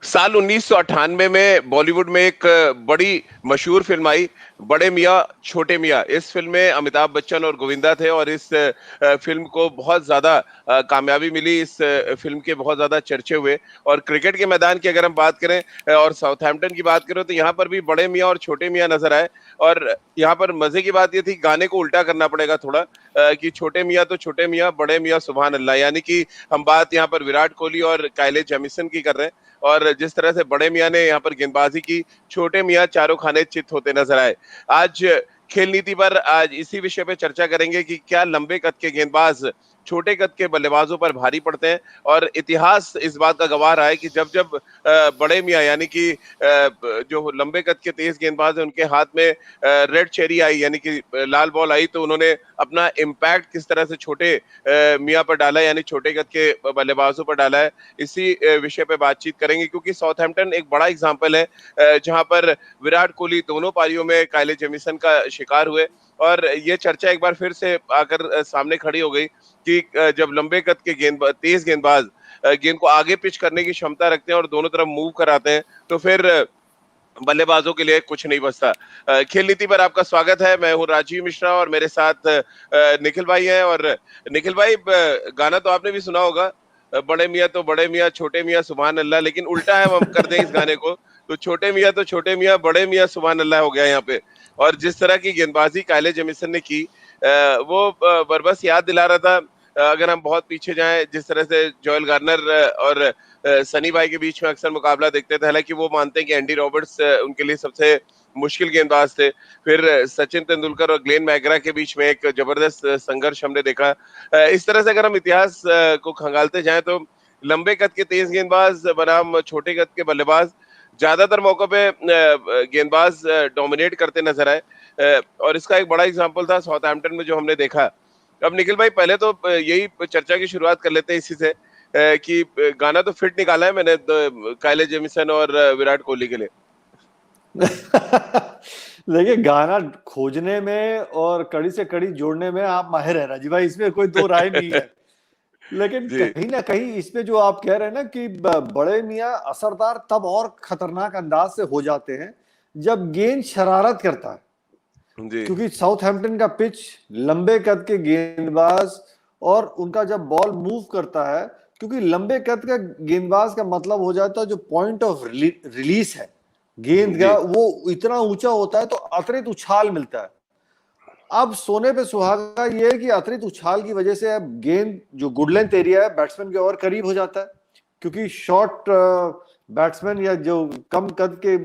साल 1998 में बॉलीवुड में एक बड़ी मशहूर फिल्म आई, बड़े मियाँ छोटे मियाँ। इस फिल्म में अमिताभ बच्चन और गोविंदा थे और इस फिल्म को बहुत ज्यादा कामयाबी मिली। इस फिल्म के बहुत ज्यादा चर्चे हुए। और क्रिकेट के मैदान की अगर हम बात करें और साउथहैम्पटन की बात करें तो यहाँ पर भी बड़े मियाँ और छोटे मियाँ नजर आए। और यहाँ पर मजे की बात ये थी, गाने को उल्टा करना पड़ेगा थोड़ा, कि छोटे मियाँ तो छोटे मियाँ, बड़े मियाँ सुभान अल्लाह। यानी कि हम बात यहाँ पर विराट कोहली और काइले जेमिसन की कर रहे हैं। और जिस तरह से बड़े मियां ने यहाँ पर गेंदबाजी की, छोटे मियां चारों खाने चित होते नजर आए। आज खेल नीति पर आज इसी विषय पे चर्चा करेंगे कि क्या लंबे कद के गेंदबाज छोटे कद के बल्लेबाजों पर भारी पड़ते हैं। और इतिहास इस बात का गवाह रहा है कि जब जब बड़े मियां यानी कि जो लंबे कद के तेज गेंदबाज हैं उनके हाथ में रेड चेरी आई यानी कि लाल बॉल आई, तो उन्होंने अपना इम्पैक्ट किस तरह से छोटे मियां पर डाला यानी छोटे कद के बल्लेबाजों पर डाला है। इसी विषय पे बातचीत करेंगे क्योंकि साउथहैम्पटन एक बड़ा एग्जांपल है जहां पर विराट कोहली दोनों पारियों में काइले जेमिसन का शिकार हुए। और ये चर्चा एक बार फिर से आकर सामने खड़ी हो गई कि जब लंबे कद के तेज गेंदबाज गेंद को आगे पिच करने की क्षमता रखते हैं और दोनों तरफ मूव कराते हैं तो फिर बल्लेबाजों के लिए कुछ नहीं बचता। खेल नीति पर आपका स्वागत है। मैं हूं राजीव मिश्रा और मेरे साथ निखिल भाई हैं। और निखिल भाई, गाना तो आपने भी सुना होगा, बड़े मियाँ तो बड़े मियाँ, छोटे मियाँ सुभान अल्लाह। लेकिन उल्टा है, हम कर दें इस गाने को तो छोटे मियाँ तो छोटे मियाँ, बड़े मियाँ सुभान अल्लाह हो गया यहाँ पे। और जिस तरह की गेंदबाजी काइले जेमिसन ने की, वो बरबस याद दिला रहा था। अगर हम बहुत पीछे जाएं, जिस तरह से जोएल गार्नर और सनी भाई के बीच में अक्सर मुकाबला देखते थे, हालांकि वो मानते हैं कि एंडी रॉबर्ट्स उनके लिए सबसे मुश्किल गेंदबाज थे। फिर सचिन तेंदुलकर और ग्लेन मैकग्रा के बीच में एक जबरदस्त संघर्ष हमने देखा। इस तरह से अगर हम इतिहास को खंगालते जाएं तो लंबे कद के तेज गेंदबाज बनाम छोटे कद के बल्लेबाज, ज्यादातर मौकों पे गेंदबाज डोमिनेट करते नजर आए। और इसका एक बड़ा एग्जाम्पल था साउथहैम्पटन में जो हमने देखा। अब निखिल भाई, पहले तो यही चर्चा की शुरुआत कर लेते हैं इसी से कि गाना तो फिट निकाला है मैंने काइले जेमिसन और विराट कोहली के लिए। देखिए, गाना खोजने में और कड़ी से कड़ी जोड़ने में आप माहिर हैं राजीव भाई, इसमें कोई दो राय नहीं है। लेकिन जी कहीं ना कहीं इसमें जो आप कह रहे हैं ना कि बड़े मियां असरदार तब और खतरनाक अंदाज से हो जाते हैं जब गेंद शरारत करता है। जी क्योंकि साउथहैम्पटन का पिच, लंबे कद के गेंदबाज और उनका जब बॉल मूव करता है, क्योंकि लंबे कद का गेंदबाज का मतलब हो जाता है जो पॉइंट ऑफ रिलीज है गेंद जी का, वो इतना ऊंचा होता है तो अतिरिक्त उछाल मिलता है। अब सोने पे सुहागा ये है कि अतिरिक्त उछाल की वजह से अब गेंद जो गुड लेंथ एरिया है बैट्समैन के और करीब हो जाता है, क्योंकि शॉर्ट बैट्समैन या जो कम कद के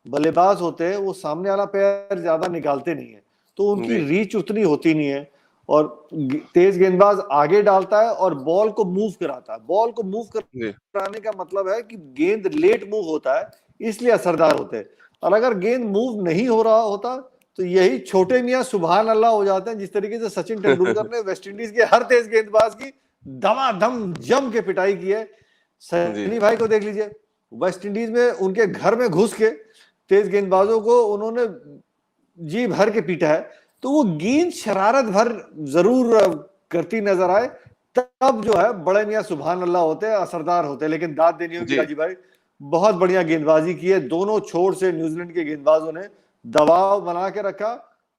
बल्लेबाज होते हैं वो सामने वाला पैर ज्यादा निकालते नहीं है, तो उनकी जी रीच उतनी होती नहीं है। और तेज गेंदबाज आगे डालता है और बॉल को मूव कराता है। बॉल को मूव जी कराने का मतलब है कि गेंद लेट मूव होता है, इसलिए असरदार होते हैं। और अगर गेंद मूव नहीं हो रहा होता तो यही छोटे मियां सुभान अल्लाह हो जाते हैं। जिस तरीके से सचिन तेंदुलकर ने वेस्ट इंडीज के हर तेज गेंदबाज की दमादम जम के पिटाई की है। जी सनी भाई को देख लीजिए, वेस्ट इंडीज में उनके घर में घुस के तेज गेंदबाजों को उन्होंने जी भर के पीटा है। तो वो गेंद शरारत भर जरूर करती नजर आए, तब जो है बड़े मियां सुभान अल्लाह होते हैं, असरदार होते हैं। लेकिन दाद देनी होगी जी राजीव भाई, बहुत बढ़िया गेंदबाजी की है दोनों छोर से। न्यूजीलैंड के गेंदबाजों ने दबाव बना के रखा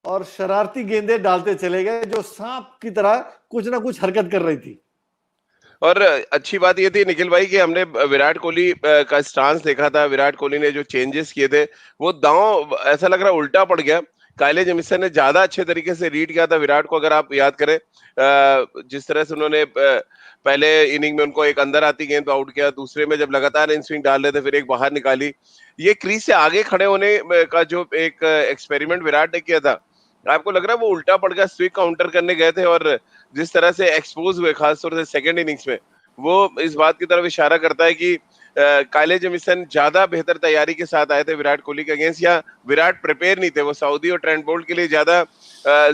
और शरारती गेंदें डालते चले गए जो सांप की तरह कुछ ना कुछ हरकत कर रही थी। और अच्छी बात ये थी निखिल भाई कि हमने विराट कोहली का स्टांस देखा था। विराट कोहली ने जो चेंजेस किए थे, वो दांव ऐसा लग रहा उल्टा पड़ गया। काइले जेमिसन ने ज्यादा अच्छे तरीके से रीड किया था विराट को। अगर आप याद करें, जिस तरह से उन्होंने पहले इनिंग में उनको एक अंदर आती गेंद आउट किया, दूसरे में जब लगातार इन स्विंग डाल रहे थे फिर एक बाहर निकाली। ये क्रीज से आगे खड़े होने का जो एक एक्सपेरिमेंट विराट ने किया था, आपको लग रहा है वो उल्टा पड़ गया? स्विंग काउंटर करने गए थे और जिस तरह से एक्सपोज हुए खासतौर से सेकंड इनिंग्स में, वो इस बात की तरफ इशारा करता है कि काइले जेमिसन ज्यादा बेहतर तैयारी के साथ आए थे विराट कोहली के अगेंस्ट, या विराट प्रिपेयर नहीं थे। वो सऊदी और ट्रेंट बोल्ट के लिए ज्यादा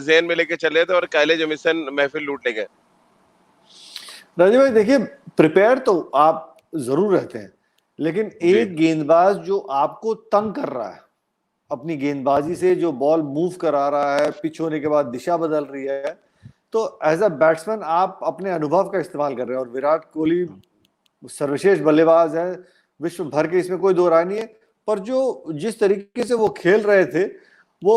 जेन में लेके चले थे और काइले जेमिसन महफिल लूट ले गए। राजीव भाई देखिए, प्रिपेयर तो आप जरूर रहते हैं, लेकिन जी एक गेंदबाज जो आपको तंग कर रहा है अपनी गेंदबाजी से, जो बॉल मूव करा रहा है, पिच होने के बाद दिशा बदल रही है, तो एज अ बैट्समैन आप अपने अनुभव का इस्तेमाल कर रहे हैं। और विराट कोहली सर्वश्रेष्ठ बल्लेबाज है, विश्व भर के, इसमें कोई दो राय नहीं है। पर जो जिस तरीके से वो खेल रहे थे वो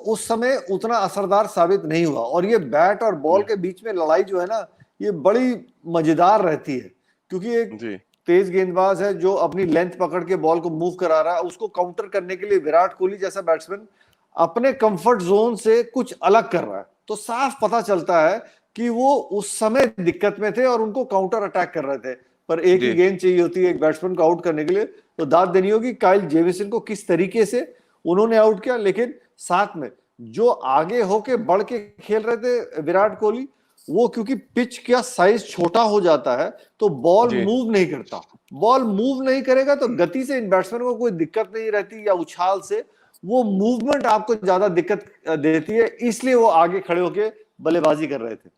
उस समय उतना असरदार साबित नहीं हुआ। और ये बैट और बॉल के बीच में लड़ाई जो है ना, ये बड़ी मजेदार रहती है, क्योंकि एक जी तेज गेंदबाज है जो अपनी लेंथ पकड़ के बॉल को मूव करा रहा है, उसको काउंटर करने के लिए विराट कोहली जैसा बैट्समैन अपने कंफर्ट जोन से कुछ अलग कर रहा है। तो साफ पता चलता है कि वो उस समय दिक्कत में थे और उनको काउंटर अटैक कर रहे थे। पर एक ही जी गेंद चाहिए होती है एक बैट्समैन को आउट करने के लिए, तो दाद देनी होगी काइल जेमिसन को किस तरीके से उन्होंने आउट किया। लेकिन साथ में जो आगे होके बढ़ के खेल रहे थे विराट कोहली, वो क्योंकि पिच का साइज छोटा हो जाता है तो बॉल जी मूव नहीं करता। बॉल मूव नहीं करेगा तो गति से इन बैट्समैन को कोई दिक्कत नहीं रहती, या उछाल से वो मूवमेंट आपको ज्यादा दिक्कत देती है, इसलिए वो आगे खड़े होके बल्लेबाजी कर रहे थे।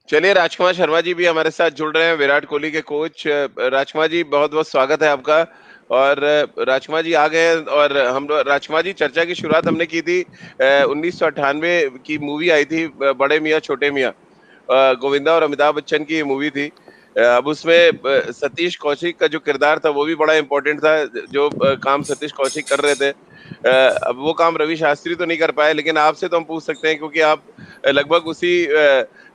चलिए, राजकुमार शर्मा जी भी हमारे साथ जुड़ रहे हैं, विराट कोहली के कोच। राजकुमार जी, बहुत बहुत स्वागत है आपका। और राजकुमार जी आ गए हैं, और हम राजकुमार जी, चर्चा की शुरुआत हमने की थी 1998 की मूवी आई थी बड़े मियाँ छोटे मियाँ, गोविंदा और अमिताभ बच्चन की मूवी थी। अब उसमें सतीश कौशिक का जो किरदार था वो भी बड़ा इंपॉर्टेंट था, जो काम सतीश कौशिक कर रहे थे। अब वो काम रवि शास्त्री तो नहीं कर पाए, लेकिन आपसे तो हम पूछ सकते हैं, क्योंकि आप लगभग उसी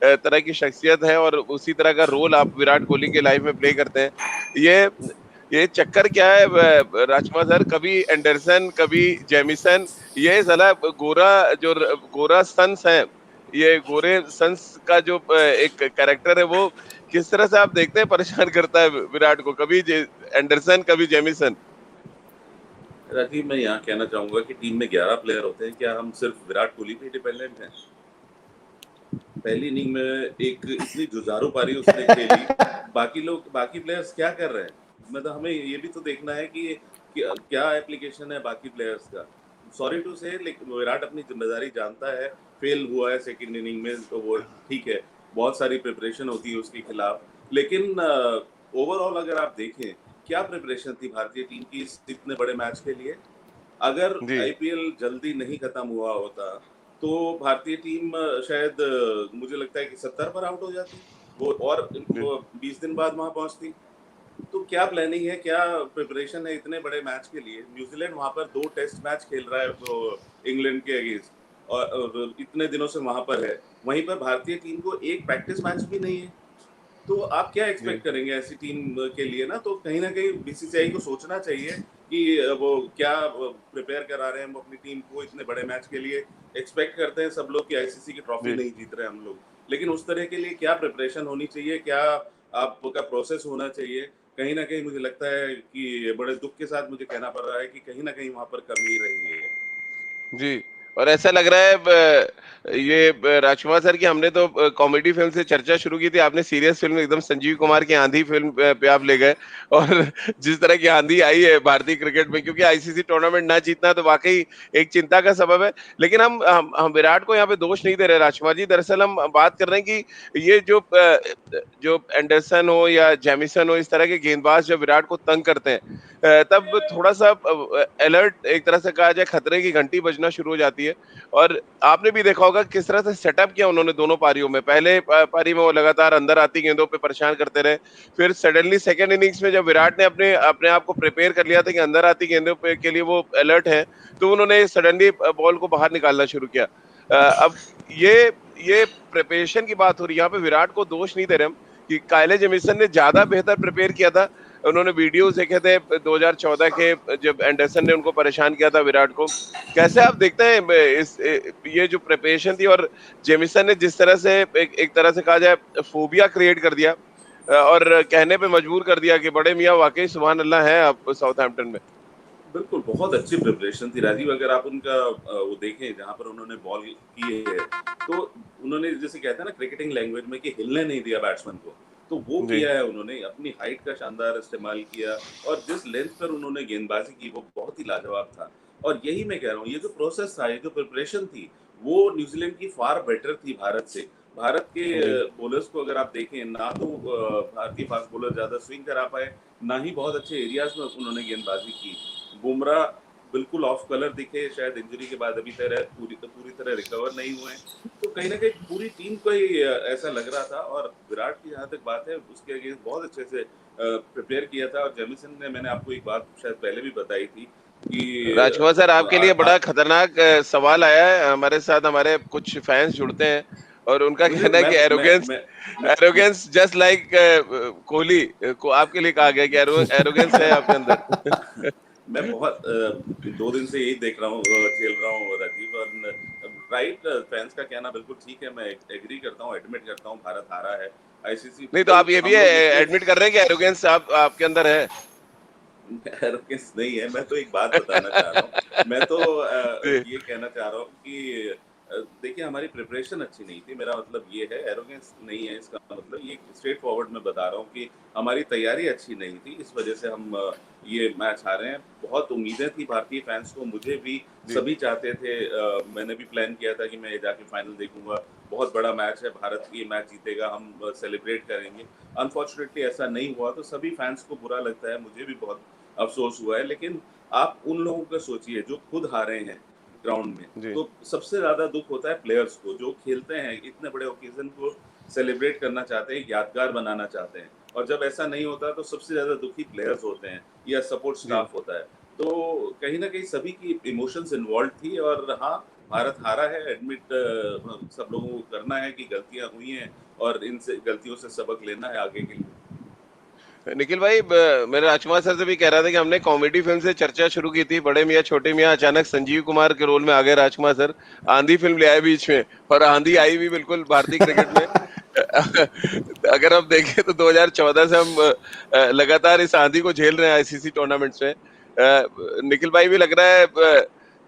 तरह की शख्सियत है और उसी तरह का रोल आप विराट कोहली के लाइफ में प्ले करते हैं। ये ये चक्कर क्या है राजकुमार सर, कभी एंडरसन कभी जेमिसन, ये साला गोरा सन्स है, ये गोरे सन्स का जो एक कैरेक्टर है, वो किस तरह से आप देखते हैं परेशान करता है विराट को, कभी एंडरसन कभी जेमिसन। राजीव, मैं यहाँ कहना चाहूंगा कि टीम में 11 प्लेयर होते हैं, क्या हम सिर्फ विराट कोहली पे डिपेंडेंट हैं? पहली इनिंग में एक इतनी जुझारू पारी उसने खेली, बाकी प्लेयर्स क्या कर रहे हैं? मतलब हमें ये भी तो देखना है कि क्या एप्लीकेशन है बाकी प्लेयर्स का। सॉरी टू से, लेकिन विराट अपनी जिम्मेदारी जानता है। फेल हुआ है सेकंड इनिंग में तो वो ठीक है, बहुत सारी प्रिपरेशन होती है उसके खिलाफ, लेकिन ओवरऑल अगर आप देखें, क्या प्रिपरेशन थी भारतीय टीम की इस इतने बड़े मैच के लिए? अगर जी आईपीएल जल्दी नहीं खत्म हुआ होता तो भारतीय टीम शायद मुझे लगता है कि 70 पर आउट हो जाती वो, और जी वो 20 दिन बाद वहां पहुंचती। तो क्या प्लानिंग है, क्या प्रिपरेशन है इतने बड़े मैच के लिए? न्यूजीलैंड वहां पर 2 टेस्ट मैच खेल रहा है वो इंग्लैंड के अगेंस्ट, और इतने दिनों से वहां पर है। वहीं पर भारतीय टीम को एक प्रैक्टिस मैच भी नहीं है। तो आप क्या जी एक्सपेक्ट करेंगे ऐसी टीम के लिए? ना तो कहीं ना कहीं बीसीसीआई को सोचना चाहिए कि वो क्या प्रिपेयर करा रहे हैं हम अपनी टीम को इतने बड़े मैच के लिए। एक्सपेक्ट करते हैं सब लोग कि आईसीसी की ट्रॉफी जी नहीं जीत रहे हम लोग, लेकिन उस तरह के लिए क्या प्रिपरेशन होनी चाहिए, क्या आपका प्रोसेस होना चाहिए? कहीं ना कहीं मुझे लगता है कि बड़े दुख के साथ मुझे कहना पड़ रहा है कि कहीं ना कहीं वहां पर कमी रही है। जी। और ऐसा लग रहा है ये राजकुमार सर की, हमने तो कॉमेडी फिल्म से चर्चा शुरू की थी, आपने सीरियस फिल्म एकदम संजीव कुमार की आंधी फिल्म पे आप ले गए। और जिस तरह की आंधी आई है भारतीय क्रिकेट में, क्योंकि आईसीसी टूर्नामेंट ना जीतना तो वाकई एक चिंता का सबब है। लेकिन हम विराट को यहाँ पे दोष नहीं दे रहे राजकुमार जी, दरअसल हम बात कर रहे हैं कि ये जो एंडरसन हो या जेमिसन हो, इस तरह के गेंदबाज जब विराट को तंग करते हैं, तब थोड़ा सा अलर्ट, एक तरह से कहा जाए खतरे की घंटी बजना शुरू हो जाती है। और आपने भी देखा होगा किस तरह से सेटअप किया उन्होंने दोनों पारियों में। पहले पारी में वो लगातार अंदर आती गेंदों पे परेशान करते रहे, फिर सडनली सेकेंड इनिंग्स में जब विराट ने अपने अपने आप को प्रिपेयर कर लिया था कि अंदर आती गेंदों पे के लिए वो अलर्ट है, तो उन्होंने सडनली बॉल को बाहर निकालना शुरू किया। अब ये प्रिपरेशन की बात हो रही है, यहाँ पे विराट को दोष नहीं दे रहे हम कि काइल जेमिसन ने ज्यादा बेहतर प्रिपेयर किया था। उन्होंने वीडियोस देखे थे 2014 के, जब एंडरसन ने उनको परेशान किया था विराट को। कैसे आप देखते हैं ये जो प्रिपरेशन थी, और जेमिसन ने जिस तरह से एक तरह से कहा जाए फोबिया क्रिएट कर दिया, और कहने पे मजबूर कर दिया कि बड़े मियाँ वाकई सुभान अल्लाह हैं आप साउथहैम्पटन में। बिल्कुल, बहुत अच्छी प्रिपरेशन थी राजीव। अगर आप उनका वो देखें जहाँ पर उन्होंने बॉल की है, तो उन्होंने जैसे कहते हैं ना क्रिकेटिंग लैंग्वेज में कि हिलने नहीं दिया बैट्समैन को, तो वो जी किया है उन्होंने। अपनी हाइट का शानदार इस्तेमाल किया, और जिस लेंथ पर उन्होंने गेंदबाजी की वो बहुत ही लाजवाब था। और यही मैं कह रहा हूँ, ये जो प्रोसेस था, ये जो प्रिपरेशन थी, वो न्यूजीलैंड की फार बेटर थी भारत से। भारत के जी बॉलर्स को अगर आप देखें ना, तो भारतीय फास्ट बॉलर ज्यादा स्विंग करा पाए, ना ही बहुत अच्छे एरियाज में उन्होंने गेंदबाजी की। बुमराह बिल्कुल ऑफ कलर दिखे, शायद इंजरी के बाद अभी तरह पूरी तरह रिकवर नहीं हुए हैं। तो कहीं न कहीं पूरी टीम को ही ऐसा लग रहा था, और विराट की जहाँ तक बात है, उसके अगेंस्ट बहुत अच्छे से प्रिपेयर किया था। और जेमिसन ने, मैंने आपको एक बात शायद पहले भी बताई थी कि राजकुमार सर, आपके लिए बड़ा आप खतरनाक सवाल आया है। हमारे साथ हमारे कुछ फैंस जुड़ते हैं और उनका मुझे कहना है कि एरोगेंस मैं एरोगेंस जस्ट लाइक कोहली को आपके लिए कहा गया कि एरोगेंस है आपके अंदर। मैं बहुत 2 दिन से यही देख रहा हूँ, झेल रहा हूँ राजीव। और राइट, फैंस का कहना बिल्कुल ठीक है, मैं एग्री करता हूँ, एडमिट करता हूँ, भारत हारा है आईसीसी। नहीं तो भाई आप ये भी हम लोग इतने एडमिट कर रहे हैं कि एरोगेंस आप आपके अंदर है। एरोगेंस नहीं है। मैं तो एक बात बताना चाह रहा हूँ, मैं तो जी ये कहना चाह रहा हूँ कि देखिए, हमारी प्रिपरेशन अच्छी नहीं थी, मेरा मतलब ये है, एरोगेंस नहीं है इसका मतलब। ये स्ट्रेट फॉरवर्ड मैं बता रहा हूँ कि हमारी तैयारी अच्छी नहीं थी, इस वजह से हम ये मैच हारे हैं। बहुत उम्मीदें थी भारतीय फैंस को, मुझे भी, जी सभी चाहते थे। मैंने भी प्लान किया था कि मैं ये जाके फाइनल देखूंगा, बहुत बड़ा मैच है, भारत ये मैच जीतेगा, हम सेलिब्रेट करेंगे। अनफॉर्चुनेटली ऐसा नहीं हुआ, तो सभी फैंस को बुरा लगता है, मुझे भी बहुत अफसोस हुआ है। लेकिन आप उन लोगों का सोचिए जो खुद हारे हैं ग्राउंड में, जी तो सबसे ज्यादा दुख होता है प्लेयर्स को, जो खेलते हैं, इतने बड़े ओकेजन को सेलिब्रेट करना चाहते हैं, यादगार बनाना चाहते हैं, और जब ऐसा नहीं होता तो सबसे ज्यादा दुखी प्लेयर्स होते हैं या सपोर्ट जी स्टाफ होता है। तो कहीं ना कहीं सभी की इमोशंस इन्वॉल्व थी। और हाँ, भारत हारा है, एडमिट सब लोगों को करना है कि गलतियां हुई हैं, और इन से गलतियों से सबक लेना है आगे के लिए। निखिल भाई, मेरे राजकुमार सर से भी कह रहा था कि हमने कॉमेडी फिल्म से चर्चा शुरू की थी, बड़े मियाँ छोटे मियाँ, अचानक संजीव कुमार के रोल में आ गए राजकुमार सर। आंधी फिल्म ले आए बीच में, और आंधी आई भी बिल्कुल भारतीय क्रिकेट में। अगर हम देखें तो 2014 से हम लगातार इस आंधी को झेल रहे हैं आईसीसी टूर्नामेंट्स में। निखिल भाई भी लग रहा है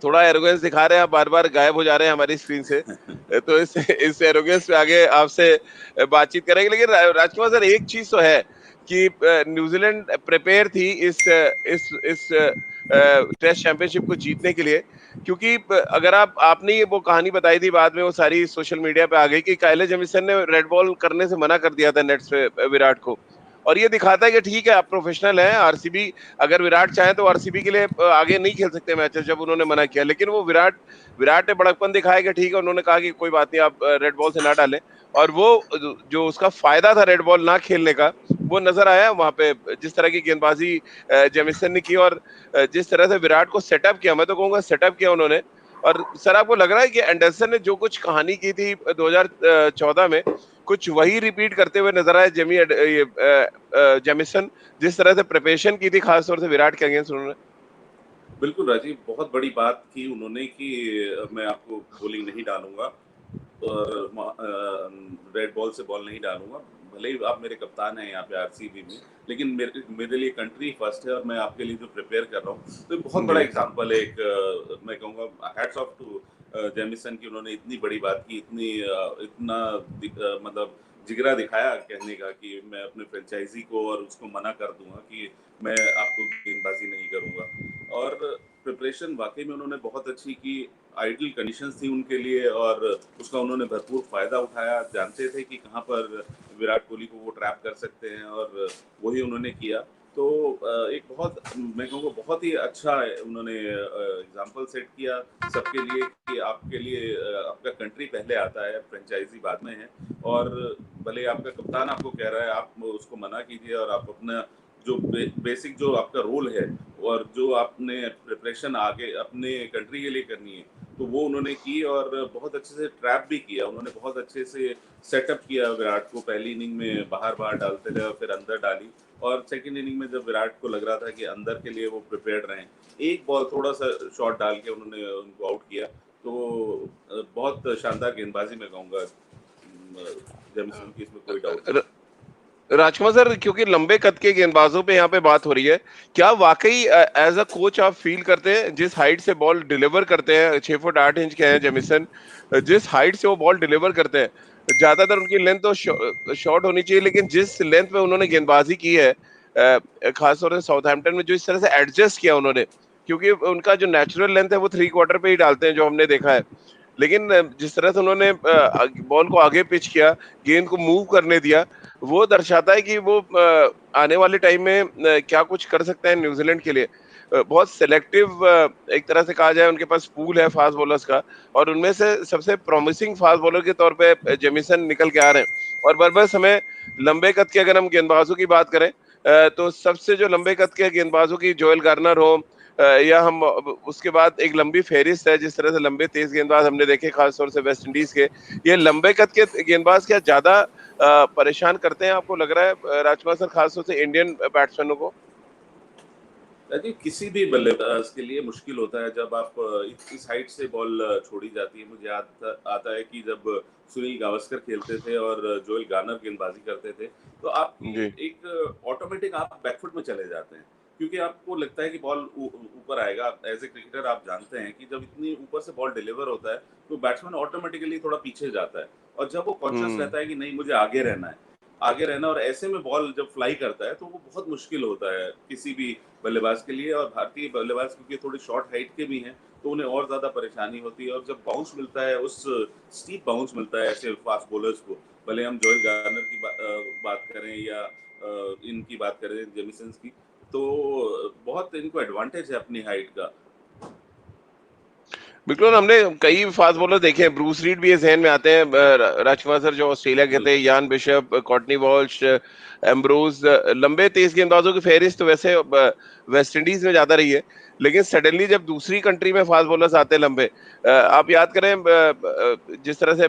थोड़ा एरोगेंस दिखा रहे हैं, आप बार बार गायब हो जा रहे हैं हमारी स्क्रीन से। तो इस एरोगेंस पे आगे आपसे बातचीत करेंगे। लेकिन राजकुमार सर, एक चीज तो है कि न्यूजीलैंड प्रिपेयर थी इस टेस्ट चैंपियनशिप को जीतने के लिए, क्योंकि अगर आपने ये वो कहानी बताई थी, बाद में वो सारी सोशल मीडिया पे आ गई कि काइले जेमिसन ने रेड बॉल करने से मना कर दिया था नेट्स पे विराट को। और ये दिखाता है कि ठीक है, आप प्रोफेशनल हैं, आरसीबी, अगर विराट चाहे तो आरसीबी के लिए आगे नहीं खेल सकते मैचेस, जब उन्होंने मना किया। लेकिन वो विराट ने बड़कपन दिखाया कि ठीक है, उन्होंने कहा कि कोई बात नहीं, आप रेड बॉल से ना डालें। और वो जो उसका फायदा था रेड बॉल ना खेलने का, वो नजर आया वहां पे, जिस तरह की गेंदबाजी जेमिसन ने की, और जिस तरह से विराट को सेटअप किया, मैं तो कहूंगा सेटअप किया उन्होंने। और सर, आपको लग रहा है कि एंडरसन ने जो कुछ कहानी की थी 2014 में, कुछ वही रिपीट करते हुए नजर आए जेमिसन, जिस तरह से प्रिपरेशन की थी खासतौर से विराट के अगेंस्ट उन्होंने? बिल्कुल राजीव, बहुत बड़ी बात की उन्होंने कि मैं आपको बॉलिंग नहीं डालूंगा, और रेड बॉल से बॉल नहीं डालूंगा। भले ही आप मेरे कप्तान हैं यहाँ पे आरसीबी में, लेकिन मेरे मेरे लिए कंट्री फर्स्ट है, और मैं आपके लिए जो प्रिपेयर कर रहा हूँ, तो बहुत बड़ा जी एग्जांपल है। एक मैं कहूँगा हैट्स ऑफ टू जेमिसन की, उन्होंने इतनी बड़ी बात की, इतना मतलब जिगरा दिखाया कहने का कि मैं अपने फ्रेंचाइजी को और उसको मना कर दूंगा कि मैं आपको गेंदबाजी नहीं करूंगा। और प्रिपरेशन वाकई में उन्होंने बहुत अच्छी की, आइडियल कंडीशंस थी उनके लिए, और उसका उन्होंने भरपूर फायदा उठाया। जानते थे कि कहाँ पर विराट कोहली को वो ट्रैप कर सकते हैं, और वही उन्होंने किया। तो एक बहुत, मैं कहूँगा बहुत ही अच्छा उन्होंने एग्जाम्पल सेट किया सबके लिए कि आपके लिए आपका कंट्री पहले आता है, फ्रेंचाइजी बाद में है। और भले आपका कप्तान आपको कह रहा है, आप उसको मना कीजिए, और आप अपना जो बेसिक जो आपका रोल है, और जो आपने प्रिपरेशन आगे अपने कंट्री के लिए करनी है, तो वो उन्होंने की। और बहुत अच्छे से ट्रैप भी किया उन्होंने, बहुत अच्छे से सेटअप किया विराट को। पहली इनिंग में बाहर बाहर डालते रहे, और फिर अंदर डाली। और सेकंड इनिंग में जब विराट को लग रहा था कि अंदर के लिए वो प्रिपेयर्ड रहे, एक बॉल थोड़ा सा शॉट डाल के उन्होंने उनको आउट किया। तो बहुत शानदार गेंदबाजी मैं कहूँगा जेमिसन की, इसमें कोई डाउट नहीं। राजकुमार सर, क्योंकि लंबे कद के गेंदबाजों पे यहाँ पे बात हो रही है, क्या वाकई एज अ कोच आप फील करते हैं, जिस हाइट से बॉल डिलीवर करते हैं, 6 फुट 8 इंच के हैं जेमिसन, जिस हाइट से वो बॉल डिलीवर करते हैं, ज्यादातर उनकी लेंथ तो शॉर्ट होनी चाहिए, लेकिन जिस लेंथ पे उन्होंने गेंदबाजी की है, खासतौर से साउथहैम्पटन में, जो इस तरह से एडजस्ट किया उन्होंने, क्योंकि उनका जो नेचुरल लेंथ है वो 3 क्वार्टर पे ही डालते हैं, जो हमने देखा है। लेकिन जिस तरह से उन्होंने बॉल को आगे पिच किया, गेंद को मूव करने दिया, वो दर्शाता है कि वो आने वाले टाइम में क्या कुछ कर सकते हैं न्यूजीलैंड के लिए। बहुत सिलेक्टिव एक तरह से कहा जाए उनके पास पूल है फास्ट बॉलर्स का, और उनमें से सबसे प्रॉमिसिंग फास्ट बॉलर के तौर पे जेमिसन निकल के आ रहे हैं। और बस हमें लंबे कद के अगर हम गेंदबाजों की बात करें तो सबसे जो लंबे कद के गेंदबाजों की जोएल गार्नर हो या हम उसके बाद एक लंबी फेहरिस्त है जिस तरह से लंबे तेज गेंदबाज हमने देखे खासतौर से वेस्ट इंडीज के। ये लंबे कद के गेंदबाज क्या ज्यादा परेशान करते हैं आपको लग रहा है राजकुमार सर, खासतौर से इंडियन बैट्समैनों को? राजीव, किसी भी बल्लेबाज के लिए मुश्किल होता है जब आप इस हाइट से बॉल छोड़ी जाती है। मुझे याद आता है कि जब सुनील गावस्कर खेलते थे और जोएल गार्नर गेंदबाजी करते थे, तो आपकी जी। एक ऑटोमेटिक आप बैकफुट में चले जाते हैं, क्योंकि आपको लगता है कि बॉल ऊपर आएगा। एज ए क्रिकेटर आप जानते हैं कि जब इतनी ऊपर से बॉल डिलीवर होता है तो बैट्समैन ऑटोमेटिकली थोड़ा पीछे जाता है, और जब वो कॉन्शियस रहता है कि नहीं, मुझे आगे रहना, और ऐसे में बॉल जब फ्लाई करता है तो वो बहुत मुश्किल होता है किसी भी बल्लेबाज के लिए। और भारतीय बल्लेबाज क्योंकि थोड़ी शॉर्ट हाइट के भी हैं, तो उन्हें और ज्यादा परेशानी होती है। और जब बाउंस मिलता है, उस स्टीप बाउंस मिलता है ऐसे फास्ट बॉलर्स को, भले हम जोएल गार्नर की बात करें या इनकी बात करें जेमिसन की, तो बहुत इनको एडवांटेज है अपनी हाइट का। बिल्कुल, हमने कई फास्ट बॉलर देखे हैं, ब्रूस रीड भी ये ज़हन में आते हैं राजकुमार सर, जो ऑस्ट्रेलिया के थे, यान बिशप, कॉर्टनी वॉल्श, एम्ब्रोज, लंबे तेज गेंदबाजों की फहरिस्त तो वैसे वेस्ट इंडीज में ज्यादा रही है, लेकिन सडनली जब दूसरी कंट्री में फास्ट बॉलर्स आते हैं लंबे, आप याद करें जिस तरह से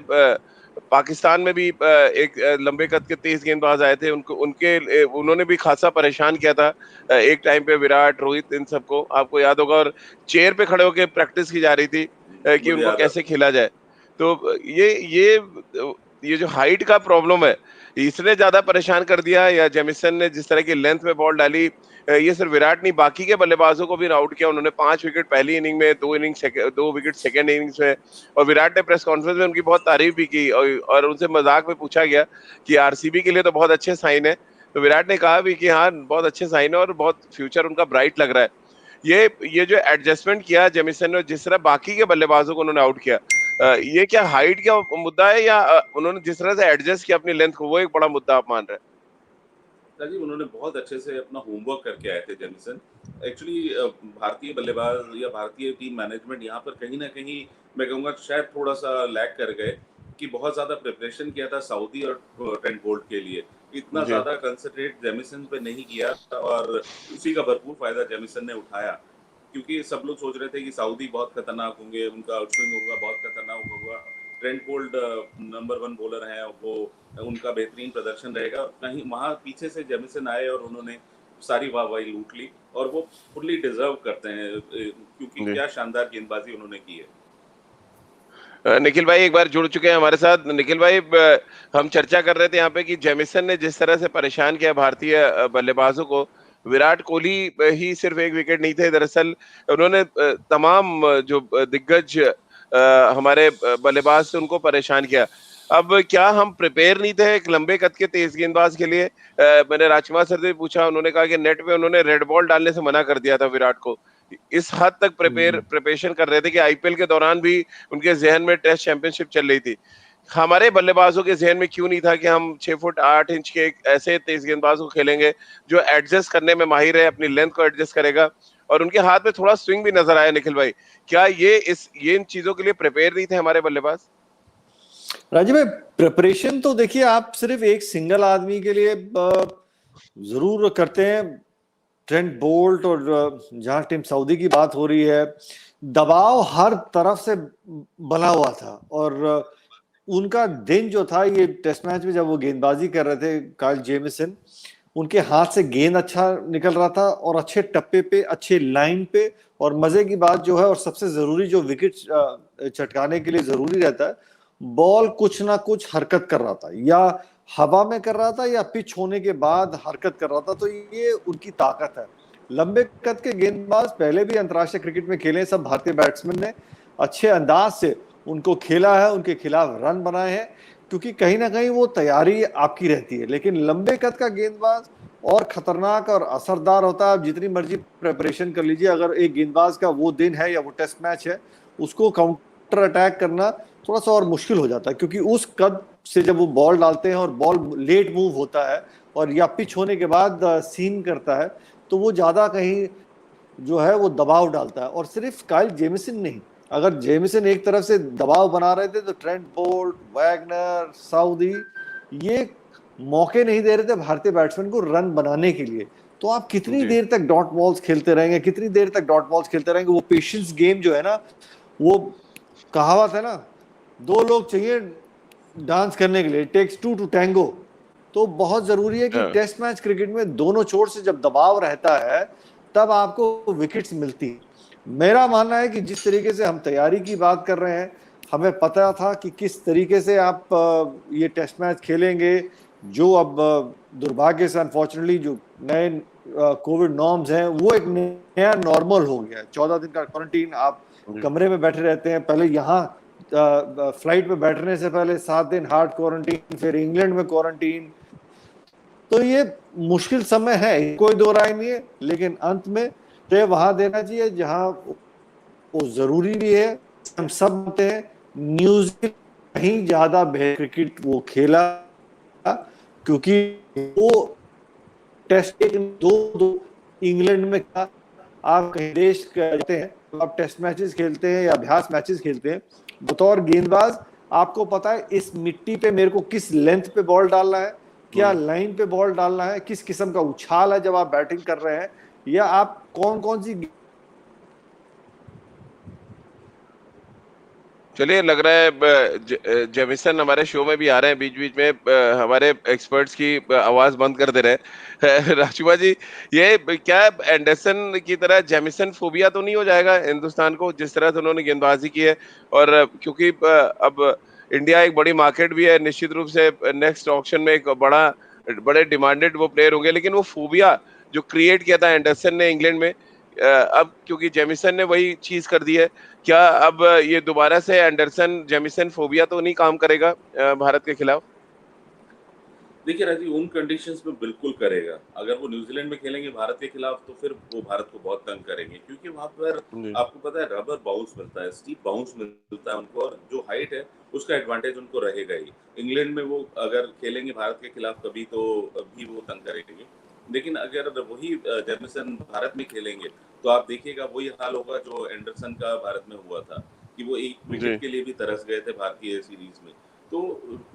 पाकिस्तान में भी एक लंबे कद के तेज गेंदबाज आए थे, उन्होंने भी खासा परेशान किया था एक टाइम पे विराट, रोहित, इन सबको आपको याद होगा, और चेयर पे खड़े होकर प्रैक्टिस की जा रही थी कि मुझे उनको याद है। कैसे खेला जाए। तो ये जो हाइट का प्रॉब्लम है, इसने ज्यादा परेशान कर दिया या जेमिसन ने जिस तरह की लेंथ में बॉल डाली? ये सिर्फ विराट नहीं, बाकी के बल्लेबाजों को भी आउट किया उन्होंने। 5 विकेट पहली इनिंग में, 2 विकेट सेकेंड इनिंग्स में। और विराट ने प्रेस कॉन्फ्रेंस में उनकी बहुत तारीफ भी की, और उनसे मजाक में पूछा गया कि आरसीबी के लिए तो बहुत अच्छे साइन है, तो विराट ने कहा भी कि हाँ, बहुत अच्छे साइन है और बहुत फ्यूचर उनका ब्राइट लग रहा है। ये जो एडजस्टमेंट किया जेमिसन ने, जिस तरह बाकी के बल्लेबाजों को उन्होंने आउट किया, ये क्या हाइट का मुद्दा है या उन्होंने जिस तरह से एडजस्ट किया अपनी लेंथ को, वो एक बड़ा मुद्दा आप मान रहे हैं? राजीव, उन्होंने बहुत अच्छे से अपना होमवर्क करके आए थे जेमिसन। एक्चुअली भारतीय बल्लेबाज या भारतीय टीम मैनेजमेंट यहाँ पर कहीं ना कहीं, मैं कहूँगा शायद थोड़ा सा लैग कर गए, कि बहुत ज्यादा प्रिपरेशन किया था सऊदी और ट्रेंट बोल्ट के लिए, इतना जी। ज्यादा कंसंट्रेट जेमिसन पे नहीं किया, और उसी का भरपूर फायदा जेमिसन ने उठाया। क्योंकि सब लोग सोच रहे थे कि सऊदी बहुत खतरनाक होंगे, उनका आउटस्विंग होगा, बहुत खतरनाक होगा, ट्रेंट बोल्ट नंबर 1 बॉलर हैं, वो उनका बेहतरीन प्रदर्शन रहेगा। कहीं वहां पीछे से जेमिसन आए और उन्होंने सारी वाहवाही लूट ली, और वो फुल्ली डिजर्व करते हैं, क्योंकि जी। क्या शानदार गेंदबाजी उन्होंने की है। निखिल भाई एक बार जुड़ चुके हैं हमारे साथ। निखिल भाई, हम चर्चा कर रहे थे यहाँ पे कि जेमिसन ने जिस तरह से परेशान किया भारतीय बल्लेबाजों को, विराट कोहली ही सिर्फ एक विकेट नहीं थे, दरअसल उन्होंने तमाम जो दिग्गज हमारे बल्लेबाज थे उनको परेशान किया। अब क्या हम प्रिपेयर नहीं थे एक लंबे कद के तेज गेंदबाज के लिए? मैंने राजकुमार सर से पूछा, उन्होंने कहा कि नेट पे उन्होंने रेड बॉल डालने से मना कर दिया था विराट को। इस हद तक प्रिपरेशन कर रहे थे कि आईपीएल के दौरान भी उनके जहन में टेस्ट चैंपियनशिप चल रही थी। हमारे बल्लेबाजों के जहन में क्यों नहीं था कि हम 6 फुट 8 इंच के एक ऐसे तेज गेंदबाज को खेलेंगे जो एडजस्ट करने में माहिर है, अपनी लेंथ को एडजस्ट करेगा, और उनके हाथ में थोड़ा स्विंग भी नजर आया। निखिल भाई, क्या ये इन चीजों के लिए प्रिपेयर नहीं थे हमारे बल्लेबाज? राजीव भाई, प्रिपरेशन तो देखिए आप सिर्फ एक सिंगल आदमी के लिए जरूर करते हैं। ट्रेंट बोल्ट और जहां टीम सऊदी की बात हो रही है, दबाव हर तरफ से बना हुआ था, और उनका दिन जो था ये टेस्ट मैच में जब वो गेंदबाजी कर रहे थे, काइल जेमिसन, उनके हाथ से गेंद अच्छा निकल रहा था और अच्छे टप्पे पे, अच्छे लाइन पे, और मजे की बात जो है और सबसे जरूरी जो विकेट चटकाने के लिए जरूरी रहता है, बॉल कुछ ना कुछ हरकत कर रहा था, या हवा में कर रहा था या पिच होने के बाद हरकत कर रहा था। तो ये उनकी ताकत है। लंबे कद के गेंदबाज पहले भी अंतर्राष्ट्रीय क्रिकेट में खेले, सब भारतीय बैट्समैन ने अच्छे अंदाज से उनको खेला है, उनके खिलाफ रन बनाए हैं, क्योंकि कहीं ना कहीं वो तैयारी आपकी रहती है। लेकिन लंबे कद का गेंदबाज और खतरनाक और असरदार होता है। आप जितनी मर्जी प्रिपरेशन कर लीजिए, अगर एक गेंदबाज का वो दिन है या वो टेस्ट मैच है, उसको काउंटर अटैक करना थोड़ा सा और मुश्किल हो जाता है, क्योंकि उस कद से जब वो बॉल डालते हैं और बॉल लेट मूव होता है और या पिच होने के बाद सीम करता है, तो वो ज्यादा कहीं जो है वो दबाव डालता है, और सिर्फ काइल जेमिसन नहीं, अगर जेमिसन एक तरफ से दबाव बना रहे थे तो ट्रेंट बोल्ट, वैगनर, साउदी ये मौके नहीं दे रहे थे भारतीय बैट्समैन को रन बनाने के लिए। तो आप कितनी देर तक डॉट बॉल्स खेलते रहेंगे, कितनी देर तक डॉट बॉल्स खेलते रहेंगे? वो पेशेंस गेम जो है ना, वो कहावत है ना, 2 लोग चाहिए डांस करने के लिए, टेक्स 2 टू टैंगो। तो बहुत जरूरी है कि टेस्ट मैच क्रिकेट में दोनों छोर से जब दबाव रहता है तब आपको विकेट्स मिलती है। मेरा मानना है कि जिस तरीके से हम तैयारी की बात कर रहे हैं, हमें पता था कि किस तरीके से आप ये टेस्ट मैच खेलेंगे। जो अब दुर्भाग्य से अनफॉर्चुनेटली जो नए कोविड नॉर्म्स हैं वो एक नया नॉर्मल हो गया है। 14 दिन का क्वारंटीन, आप कमरे में बैठे रहते हैं। पहले यहाँ फ्लाइट में बैठने से पहले 7 दिन हार्ड क्वारंटीन, फिर इंग्लैंड में क्वारंटीन। तो ये मुश्किल समय है, कोई दो राय नहीं है, लेकिन अंत में तय वहां देना चाहिए जहां वो जरूरी भी है। हम सब मानते हैं न्यूजीलैंड कहीं ज्यादा बेहतर क्रिकेट वो खेला, क्योंकि वो टेस्ट दो इंग्लैंड में था। आप कहीं देश जाते हैं तो आप टेस्ट मैचेस खेलते हैं या अभ्यास मैचेस खेलते हैं, बतौर गेंदबाज आपको पता है इस मिट्टी पे मेरे को किस लेंथ पे बॉल डालना है, क्या लाइन पे बॉल डालना है, किस किस्म का उछाल है जब आप बैटिंग कर रहे हैं, या आप कौन कौन सी। चलिए, लग रहा है जेमिसन हमारे शो में भी आ रहे हैं बीच बीच में, हमारे एक्सपर्ट्स की आवाज बंद कर दे रहे हैं। राजकुमार जी, ये क्या एंडरसन की तरह जेमिसन फोबिया तो नहीं हो जाएगा हिंदुस्तान को, जिस तरह से उन्होंने गेंदबाजी की है? और क्योंकि अब इंडिया एक बड़ी मार्केट भी है, निश्चित रूप से नेक्स्ट ऑक्शन में एक बड़े डिमांडेड वो प्लेयर होंगे, लेकिन वो फोबिया जो क्रिएट किया था एंडरसन ने इंग्लैंड में, अब क्योंकि जेमिसन ने वही चीज कर दी है, क्या अब ये दोबारा से एंडरसन जेमिसन फोबिया तो नहीं काम करेगा भारत के खिलाफ? देखिए राजीव, उन कंडीशंस में बिल्कुल करेगा। अगर वो न्यूजीलैंड में खेलेंगे भारत के खिलाफ तो फिर वो भारत को बहुत तंग करेंगे, क्योंकि वहां पर जी आपको पता है रबर बाउंस मिलता है, स्टीप बाउंस मिलता है उनको, और जो हाइट है उसका एडवांटेज उनको रहेगा ही। इंग्लैंड में वो अगर खेलेंगे भारत के खिलाफ कभी तो भी वो तंग करेंगे। लेकिन अगर वही जेमिसन भारत में खेलेंगे तो आप देखिएगा वही हाल होगा जो एंडरसन का भारत में हुआ था, कि वो एक जी विकेट के लिए भी तरस गए थे भारतीय सीरीज में। तो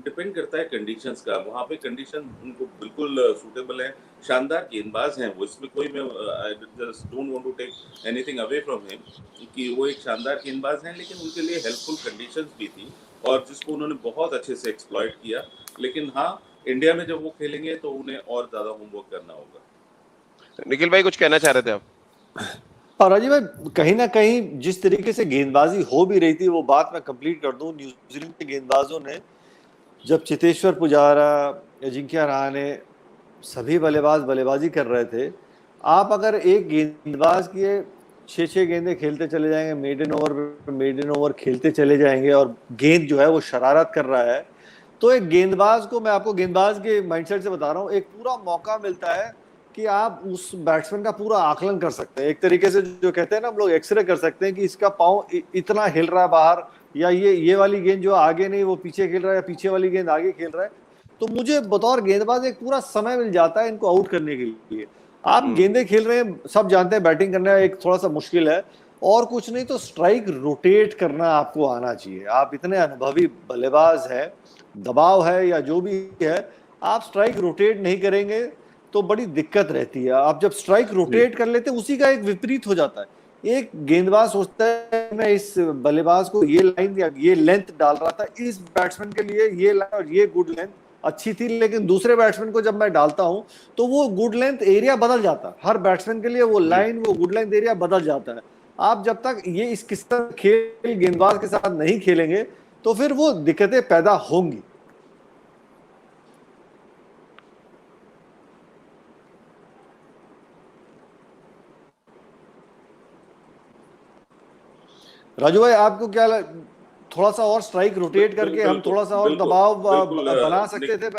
डिपेंड करता है कंडीशंस का, वहाँ पे कंडीशन उनको बिल्कुल सूटेबल है। शानदार गेंदबाज हैं वो, इसमें कोई मैं I just don't want to take anything away from him कि वो एक शानदार गेंदबाज हैं, लेकिन उनके लिए हेल्पफुल कंडीशंस भी थी और जिसको उन्होंने बहुत अच्छे से एक्सप्लॉइट किया। लेकिन हाँ, इंडिया में जब वो खेलेंगे तो उन्हें और ज्यादा होमवर्क करना होगा। निखिल भाई, कुछ कहना चाह रहे थे आप? और राजीव भाई, कहीं ना कहीं जिस तरीके से गेंदबाजी हो भी रही थी, वो बात मैं कंप्लीट कर दूं। न्यूजीलैंड के गेंदबाजों ने, जब चेतेश्वर पुजारा, अजिंक्य रहाणे, सभी बल्लेबाज बल्लेबाजी कर रहे थे, आप अगर एक गेंदबाज के 6-6 गेंदें खेलते चले जाएंगे, मेडन ओवर खेलते चले जाएंगे, और गेंद जो है वो शरारत कर रहा है, तो एक गेंदबाज को, मैं आपको गेंदबाज के माइंडसेट से बता रहा हूँ, एक पूरा मौका मिलता है कि आप उस बैट्समैन का पूरा आकलन कर सकते हैं। एक तरीके से जो कहते हैं ना हम लोग, एक्सरे कर सकते हैं कि इसका पाँव इतना हिल रहा है बाहर, या ये वाली गेंद जो आगे नहीं वो पीछे खेल रहा है, या पीछे वाली गेंद आगे खेल रहा है। तो मुझे बतौर गेंदबाज एक पूरा समय मिल जाता है इनको आउट करने के लिए। आप गेंदे खेल रहे हैं, सब जानते हैं बैटिंग करना एक थोड़ा सा मुश्किल है, और कुछ नहीं तो स्ट्राइक रोटेट करना आपको आना चाहिए। आप इतने अनुभवी बल्लेबाज हैं, दबाव है या जो भी है, आप स्ट्राइक रोटेट नहीं करेंगे तो बड़ी दिक्कत रहती है। आप जब स्ट्राइक रोटेट कर लेते हैं, उसी का एक विपरीत हो जाता है। एक गेंदबाज सोचता है मैं इस बल्लेबाज को ये लाइन या ये लेंथ डाल रहा था, इस बैट्समैन के लिए ये लाइन और ये गुड लेंथ अच्छी थी, लेकिन दूसरे बैट्समैन को जब मैं डालता हूं तो वो गुड लेंथ एरिया बदल जाता है। हर बैट्समैन के लिए वो लाइन, वो गुड लेंथ एरिया बदल जाता है। आप जब तक ये इस किस्म खेल गेंदबाज के साथ नहीं खेलेंगे तो फिर वो दिक्कतें पैदा होंगी। राजू भाई, आपको क्या थोड़ा सा और स्ट्राइक रोटेट करके हम थोड़ा सा और दबाव बना सकते थे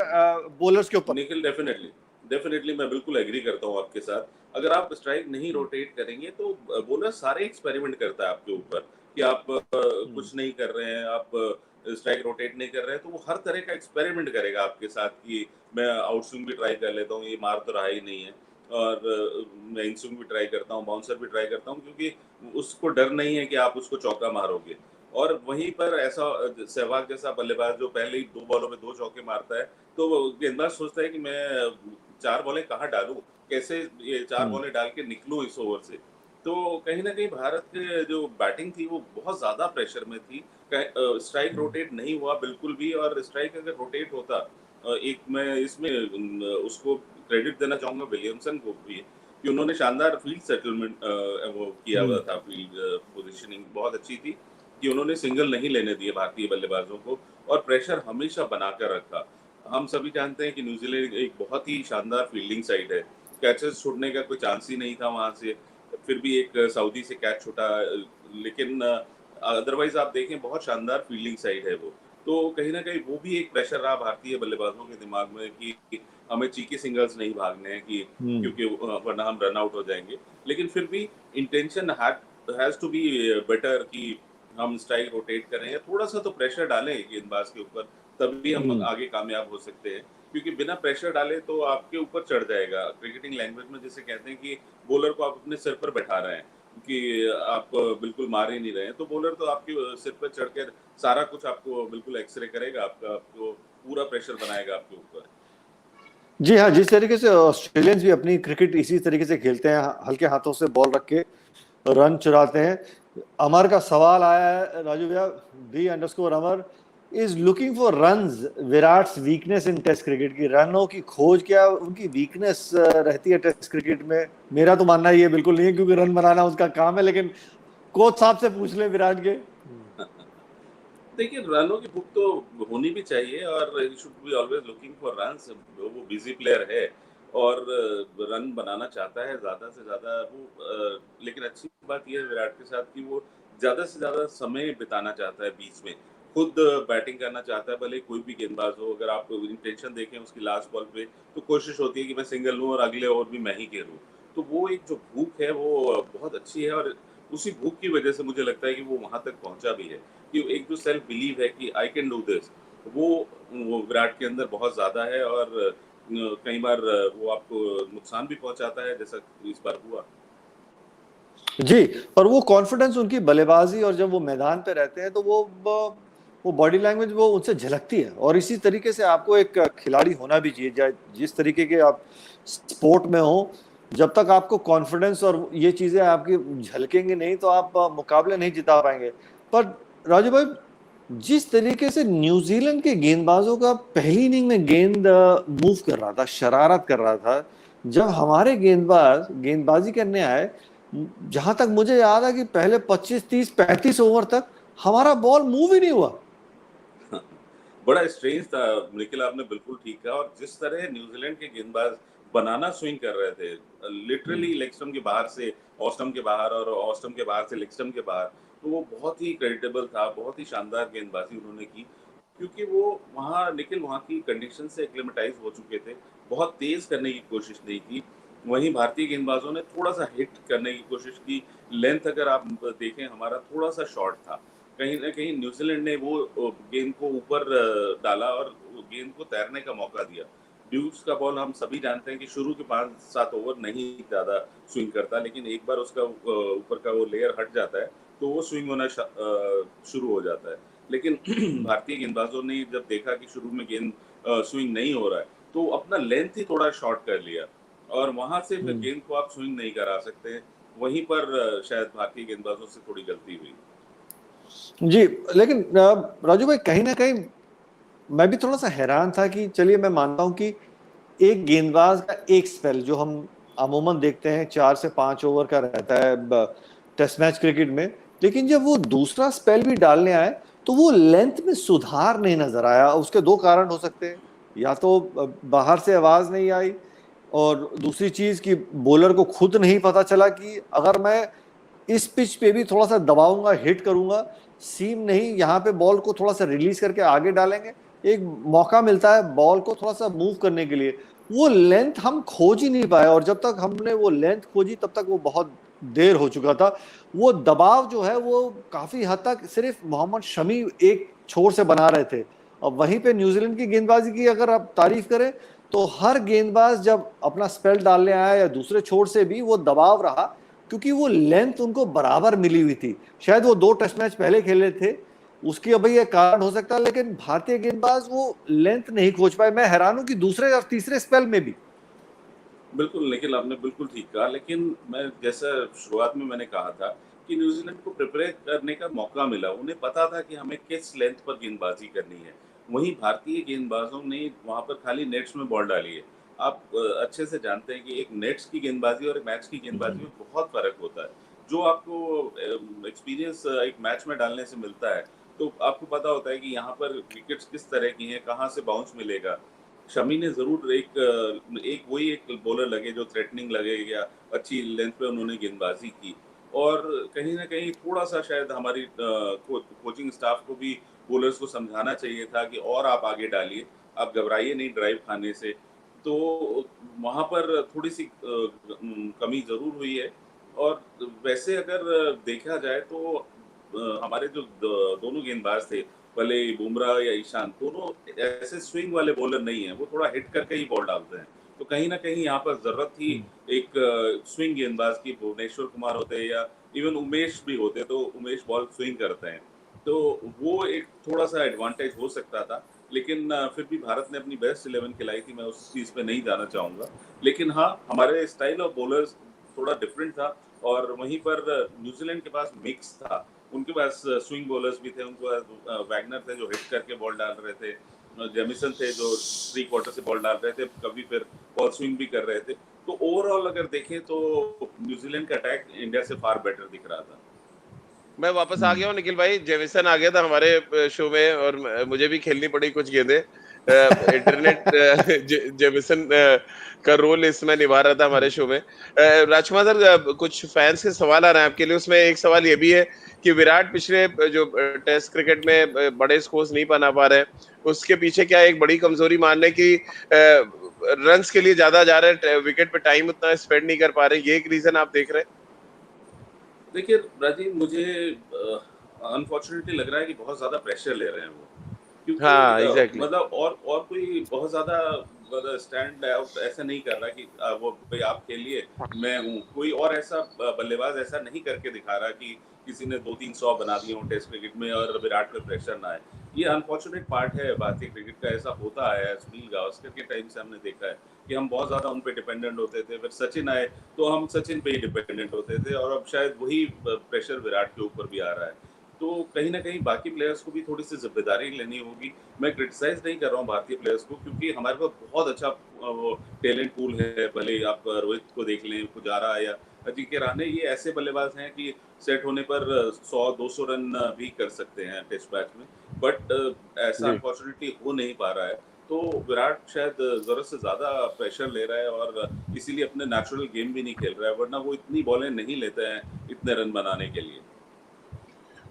बॉलर्स के ऊपर? निखिल, डेफिनेटली मैं बिल्कुल एग्री करता हूँ आपके साथ। अगर आप स्ट्राइक नहीं रोटेट करेंगे तो बॉलर सारे एक्सपेरिमेंट करता है आपके ऊपर कि आप कुछ नहीं कर रहे हैं, आप स्ट्राइक रोटेट नहीं कर रहे हैं, तो वो हर तरह का एक्सपेरिमेंट करेगा आपके साथ कि मैं आउटस्विंग भी ट्राई कर लेता हूँ, ये मार तो रहा ही नहीं है। और मैं इन स्विंग भी ट्राई करता हूँ, बाउंसर भी ट्राई करता हूँ, क्योंकि उसको डर नहीं है कि आप उसको चौका मारोगे। और वहीं पर ऐसा सहवाग जैसा बल्लेबाज जो पहले ही 2 बॉलों में 2 चौके मारता है, तो वो गेंदबाज सोचता है कि मैं 4 बॉलें कहाँ डालूँ? कैसे ये 4 बॉलें डाल के निकलूँ इस ओवर से? तो कहीं न कहीं भारत के जो बैटिंग थी वो बहुत ज़्यादा प्रेशर में थी। स्ट्राइक रोटेट नहीं हुआ बिल्कुल भी, और स्ट्राइक अगर रोटेट होता, एक मैं इसमें उसको क्रेडिट देना चाहूँगा विलियमसन को भी, कि उन्होंने शानदार फील्ड सेटलमेंट वो किया हुआ था, फील्ड पोजीशनिंग बहुत अच्छी थी, कि उन्होंने सिंगल नहीं लेने दिए भारतीय बल्लेबाजों को और प्रेशर हमेशा बनाकर रखा। हम सभी जानते हैं कि न्यूज़ीलैंड एक बहुत ही शानदार फील्डिंग साइड है। कैचेस छूटने का कोई चांस ही नहीं था वहाँ से। फिर भी एक सऊदी से कैच छूटा, लेकिन अदरवाइज़ आप देखें बहुत शानदार फील्डिंग साइड है वो। तो कहीं न कहीं वो भी एक प्रेशर रहा भारतीय बल्लेबाजों के दिमाग में कि हमें चीकी सिंगल्स नहीं भागने हैं, कि क्योंकि वरना हम रन आउट हो जाएँगे। लेकिन फिर भी intention has to be better, कि हम स्ट्राइक रोटेट करें या थोड़ा-सा तो प्रेशर डालें गेंदबाज के ऊपर, तभी हम आगे कामयाब हो सकते हैं। क्योंकि बिना प्रेशर डाले तो आपके ऊपर चढ़ जाएगा। क्रिकेटिंग लैंग्वेज में जिसे कहते हैं कि बॉलर को आप अपने सिर पर बैठा रहे हैं, कि आप बिल्कुल मार ही नहीं रहे हैं, तो बॉलर तो आपके सिर पर चढ़कर सारा कुछ आपको बिल्कुल एक्स-रे करेगा, आपको पूरा प्रेशर बनाएगा आपके ऊपर। जी हाँ, जिस तरीके से ऑस्ट्रेलियंस भी अपनी क्रिकेट इसी तरीके से खेलते हैं, हल्के हाथों से बॉल रख के रन चुराते हैं। अमर का सवाल आया है, राजू भैया, B_Amar is looking for runs, Virat's weakness in test cricket, की रनों की खोज क्या उनकी वीकनेस रहती है टेस्ट क्रिकेट में? मेरा तो मानना ये बिल्कुल नहीं है, क्योंकि रन बनाना उसका काम है, लेकिन कोच साहब से पूछ ले विराट के। देखिए, रनों की भूख तो होनी भी चाहिए, और he should be always looking for runs. वो बिजी प्लेयर है और रन बनाना चाहता है ज़्यादा से ज़्यादा वो, लेकिन अच्छी बात ये है विराट के साथ कि वो ज़्यादा से ज़्यादा समय बिताना चाहता है बीच में। खुद बैटिंग करना चाहता है, भले कोई भी गेंदबाज हो। अगर आप इंटेंशन देखें उसकी लास्ट बॉल पे, तो कोशिश होती है कि मैं सिंगल लूँ और अगले ओवर भी मैं ही खेलूँ। तो वो एक जो भूख है वो बहुत अच्छी है, और उसी भूख की वजह से मुझे लगता है कि वो वहाँ तक पहुँचा भी है। कि एक जो सेल्फ बिलीव है कि आई कैन डू दिस, वो विराट के अंदर बहुत ज़्यादा है, और कई बार वो आपको नुकसान भी पहुँचाता है, जैसा इस बार हुआ। जी, और वो कॉन्फिडेंस उनकी बल्लेबाजी, और जब वो मैदान पे रहते हैं तो वो बॉडी लैंग्वेज वो उनसे झलकती है। और इसी तरीके से आपको एक खिलाड़ी होना भी चाहिए, जिस तरीके के आप स्पोर्ट में हो, जब तक आपको कॉन्फिडेंस और ये चीजें आपकी झलकेंगी नहीं तो आप मुकाबले नहीं जिता पाएंगे। पर राजू भाई, जिस तरीके से न्यूजीलैंड के गेंदबाजों का पहली इनिंग में गेंद मूव कर रहा था, शरारत कर रहा था, जब हमारे गेंदबाज गेंदबाजी करने आए, जहां तक मुझे याद है कि पहले 25, 30, 35 ओवर तक हमारा बॉल मूव ही नहीं हुआ। बड़ा स्ट्रेंज था निखिल, आपने बिल्कुल ठीक कहा। और जिस तरह न्यूजीलैंड के गेंदबाज बनाना स्विंग कर रहे थे, लिटरली लेग स्टंप के बाहर से ऑफ स्टंप के बाहर और ऑफ स्टंप के बाहर से लेग स्टंप के बाहर, तो वो बहुत ही क्रेडिटेबल था, बहुत ही शानदार गेंदबाजी उन्होंने की। क्योंकि वो वहाँ निखिल वहाँ की कंडीशन से एक्लेमेटाइज हो चुके थे, बहुत तेज करने की कोशिश नहीं की। वहीं भारतीय गेंदबाजों ने थोड़ा सा हिट करने की कोशिश की। लेंथ अगर आप देखें हमारा थोड़ा सा शॉर्ट था, कहीं न कहीं न्यूज़ीलैंड ने वो गेंद को ऊपर डाला और गेंद को तैरने का मौका दिया। ड्यूक्स का बॉल हम सभी जानते हैं कि शुरू के 5-7 ओवर नहीं ज़्यादा स्विंग करता, लेकिन एक बार उसका ऊपर का वो लेयर हट जाता है, तो वो स्विंग होना शुरू हो जाता है। लेकिन भारतीय गेंदबाजों ने जब देखा कि शुरू में गेंद स्विंग नहीं हो रहा है, तो अपना लेंथ ही थोड़ा शॉर्ट कर लिया, और वहाँ से फिर गेंद को आप स्विंग नहीं करा सकते। वहीं पर शायद भारतीय गेंदबाजों से थोड़ी गलती हुई। जी, लेकिन राजू भाई, कहीं ना कहीं मैं भी थोड़ा सा हैरान था कि चलिए मैं मानता हूं कि एक गेंदबाज का एक स्पेल जो हम अमूमन देखते हैं 4 से 5 ओवर का रहता है टेस्ट मैच क्रिकेट में, लेकिन जब वो दूसरा स्पेल भी डालने आए तो वो लेंथ में सुधार नहीं नजर आया। उसके दो कारण हो सकते हैं, या तो बाहर से आवाज नहीं आई, और दूसरी चीज कि बॉलर को खुद नहीं पता चला कि अगर मैं इस पिच पे भी थोड़ा सा दबाऊंगा, हिट करूंगा, सीम नहीं, यहाँ पे बॉल को थोड़ा सा रिलीज करके आगे डालेंगे, एक मौका मिलता है बॉल को थोड़ा सा मूव करने के लिए। वो लेंथ हम खोज ही नहीं पाए, और जब तक हमने वो लेंथ खोजी तब तक वो बहुत देर हो चुका था। वो दबाव जो है वो काफी हद तक सिर्फ मोहम्मद शमी एक छोर से बना रहे थे। अब वहीं पे न्यूजीलैंड की गेंदबाजी की अगर आप तारीफ करें तो हर गेंदबाज जब अपना स्पेल डालने आया या दूसरे छोर से भी वो दबाव रहा, क्योंकि वो लेंथ उनको बराबर मिली हुई थी। शायद वो 2 टेस्ट मैच पहले खेले थे, उसकी अभी ये कारण हो सकता है, लेकिन भारतीय गेंदबाज वो लेंथ नहीं खोज पाए। मैं हैरान हूं कि दूसरे और तीसरे स्पेल में भी। बिल्कुल, निखिल आपने बिल्कुल ठीक कहा, लेकिन मैं जैसा शुरुआत में मैंने कहा था कि न्यूज़ीलैंड को प्रिपेयर करने का मौका मिला। उन्हें पता था कि हमें किस लेंथ पर गेंदबाज़ी करनी है। वहीं भारतीय गेंदबाजों ने वहाँ पर खाली नेट्स में बॉल डाली है। आप अच्छे से जानते हैं कि एक नेट्स की गेंदबाज़ी और एक मैच की गेंदबाज़ी में बहुत फ़र्क होता है। जो आपको एक्सपीरियंस एक मैच में डालने से मिलता है, तो आपको पता होता है कि यहाँ पर विकेट्स किस तरह की हैं, कहाँ से बाउंस मिलेगा। शमी ने ज़रूर एक वही एक बॉलर लगे जो थ्रेटनिंग लगे या अच्छी लेंथ पे उन्होंने गेंदबाजी की और कहीं न कहीं थोड़ा-सा शायद हमारी कोचिंग स्टाफ को भी बॉलर्स को समझाना चाहिए था कि और आप आगे डालिए, आप घबराइए नहीं ड्राइव खाने से। तो वहाँ पर थोड़ी-सी कमी ज़रूर हुई है और वैसे अगर देखा जाए तो हमारे जो दोनों गेंदबाज थे, भले ही बुमराह या ईशान, दोनों ऐसे स्विंग वाले बॉलर नहीं हैं, वो थोड़ा हिट करके ही बॉल डालते हैं। तो कहीं न कहीं यहाँ पर ज़रूरत थी एक स्विंग गेंदबाज की, भुवनेश्वर कुमार होते या इवन उमेश भी होते, तो उमेश बॉल स्विंग करते हैं। तो वो एक थोड़ा-सा एडवांटेज हो सकता था, लेकिन फिर भी भारत ने अपनी बेस्ट 11 खिलाई थी, मैं उस चीज़ पे नहीं जाना चाहूँगा। लेकिन हाँ, हमारे स्टाइल ऑफ बॉलर्स थोड़ा डिफरेंट था और वहीं पर न्यूज़ीलैंड के पास मिक्स था। उनके पास स्विंग बॉलर्स भी थे, उनके पास वैगनर थे जो हिट करके बॉल डाल रहे थे, जेमिसन थे जो 3 क्वार्टर से बॉल डाल रहे थे, कभी फिर बॉल स्विंग भी कर रहे थे। तो ओवरऑल अगर देखें तो न्यूज़ीलैंड का अटैक इंडिया से फार बेटर दिख रहा था। मैं वापस आ गया हूँ निखिल भाई। जेमिसन आ गया था हमारे शो में और मुझे भी खेलनी पड़ी कुछ गेंदें। इंटरनेट जेमिसन का रोल इसमें निभा रहा था हमारे शो में। राजकुमार सर, कुछ फैंस के सवाल आ रहे हैं आपके लिए। उसमें एक सवाल ये भी है कि विराट पिछले जो टेस्ट क्रिकेट में बड़े स्कोर्स नहीं बना पा रहे हैं, उसके पीछे क्या एक बड़ी कमजोरी मान लें कि रन्स के लिए ज्यादा जा रहे हैं, विकेट पे टाइम उतना स्पेंड नहीं कर पा रहे, ये एक रीजन आप देख रहे हैं? देखिए राजीव, मुझे अनफॉर्चुनेटली लग रहा है कि बहुत ज़्यादा प्रेशर ले रहे हैं वो। क्योंकि हाँ, एग्जैक्टली। मतलब और कोई बहुत ज़्यादा स्टैंड आउट ऐसा नहीं कर रहा कि वो भाई आप खेलिए, मैं हूँ। कोई और ऐसा बल्लेबाज ऐसा नहीं करके दिखा रहा कि किसी ने 2-3 100 बना दिए हों टेस्ट क्रिकेट में और विराट पे प्रेशर ना आए। ये अनफॉर्चुनेट पार्ट है भारतीय क्रिकेट का, ऐसा होता आया है। सुनील गावस्कर के टाइम से हमने देखा है कि हम बहुत ज़्यादा उन पे डिपेंडेंट होते थे। फिर सचिन आए तो हम सचिन पे ही डिपेंडेंट होते थे और अब शायद वही प्रेशर विराट के ऊपर भी आ रहा है। तो कहीं न कहीं बाकी प्लेयर्स को भी थोड़ी-सी ज़िम्मेदारी लेनी होगी। मैं क्रिटिसाइज़ नहीं कर रहा हूँ भारतीय प्लेयर्स को, क्योंकि हमारे पास बहुत अच्छा वो टैलेंट पूल है। भले ही आप रोहित को देख लें, पुजारा या अजिंक्य रहाणे, ये ऐसे बल्लेबाज हैं कि सेट होने पर 100-200 रन भी कर सकते हैं टेस्ट मैच में। बट ऐसा जी। अनफॉर्चुनेटली हो नहीं पा रहा है। तो विराट शायद ज़रूरत से ज़्यादा प्रेशर ले रहा है और इसीलिए अपने नेचुरल गेम भी नहीं खेल रहा है, वरना वो इतनी बॉलें नहीं लेते हैं इतने रन बनाने के लिए।